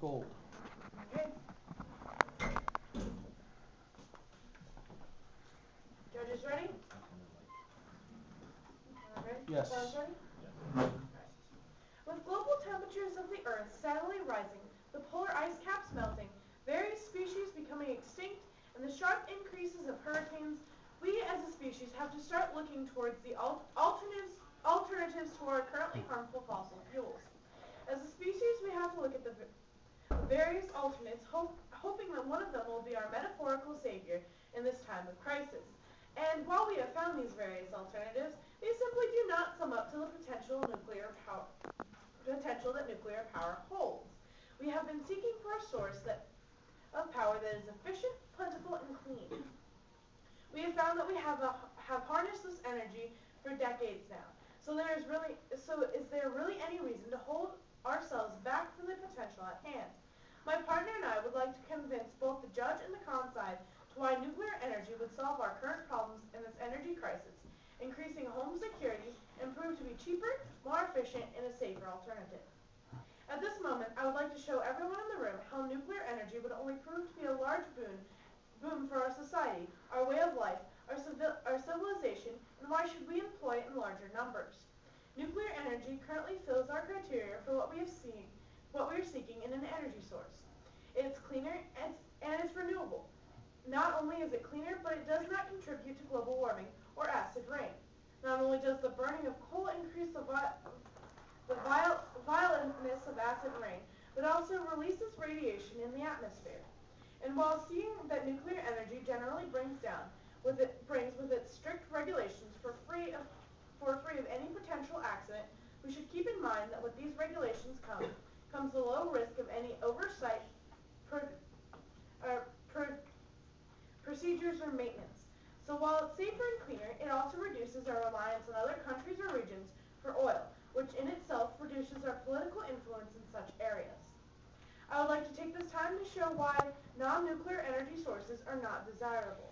Gold. Okay. Judges ready? Okay. Yes. Ready? Yes. With global temperatures of the Earth steadily rising, the polar ice caps melting, various species becoming extinct, and the sharp increases of hurricanes, we as a species have to start looking towards the alternatives to our currently harmful fossil fuels. As a species, we have to look at the various alternates, hoping that one of them will be our metaphorical savior in this time of crisis. And while we have found these various alternatives, they simply do not sum up to the potential that nuclear power holds. We have been seeking for a source of power that is efficient, plentiful, and clean. We have found that we have harnessed this energy for decades now. So is there really any reason to hold ourselves back from the potential at hand? My partner and I would like to convince both the judge and the con side to why nuclear energy would solve our current problems in this energy crisis, increasing home security, and prove to be cheaper, more efficient, and a safer alternative. At this moment, I would like to show everyone in the room how nuclear energy would only prove to be a large boom for our society, our way of life, our civilization, and why should we employ it in larger numbers. Nuclear energy currently fills our criteria for what we are seeking in an energy source. It's cleaner and it's renewable. Not only is it cleaner, but it does not contribute to global warming or acid rain. Not only does the burning of coal increase the violentness of acid rain, but also releases radiation in the atmosphere. And while seeing that nuclear energy generally brings with it strict regulations for free of any potential accident, we should keep in mind that with these regulations comes the low risk of any oversight, procedures, or maintenance. So while it's safer and cleaner, it also reduces our reliance on other countries or regions for oil, which in itself reduces our political influence in such areas. I would like to take this time to show why non-nuclear energy sources are not desirable.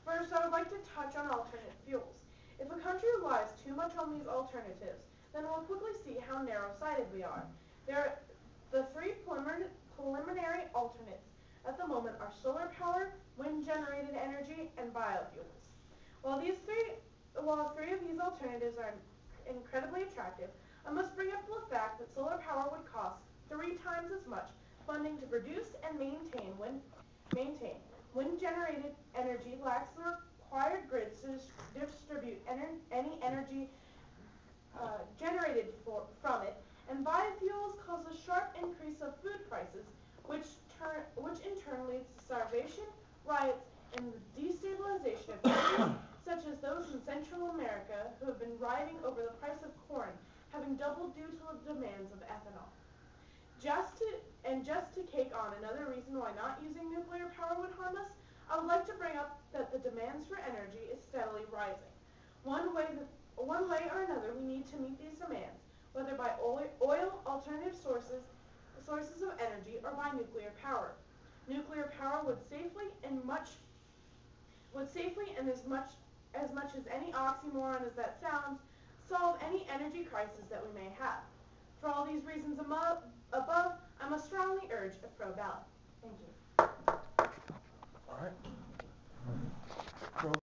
First, I would like to touch on alternate fuels. If a country relies too much on these alternatives, then we'll quickly see how narrow-sighted we are. The three preliminary alternates at the moment are solar power, wind-generated energy, and biofuels. While three of these alternatives are incredibly attractive, I must bring up the fact that solar power would cost 3 times as much funding to produce and maintain. Wind-generated energy lacks the required grids to distribute any energy generated from it, and biofuels cause a sharp increase of food prices, which in turn leads to starvation, riots, and the destabilization of countries such as those in Central America who have been rioting over the price of corn, having doubled due to the demands of ethanol. Just to take on another reason why not using nuclear power would harm us, I would like to bring up that the demands for energy is steadily rising. One way or another, we need to meet these demands, whether by oil, alternative sources of energy, or by nuclear power. Nuclear power would safely and as much as any oxymoron as that sounds, solve any energy crisis that we may have. For all these reasons above, I must strongly urge a pro-ballot. Thank you. All right.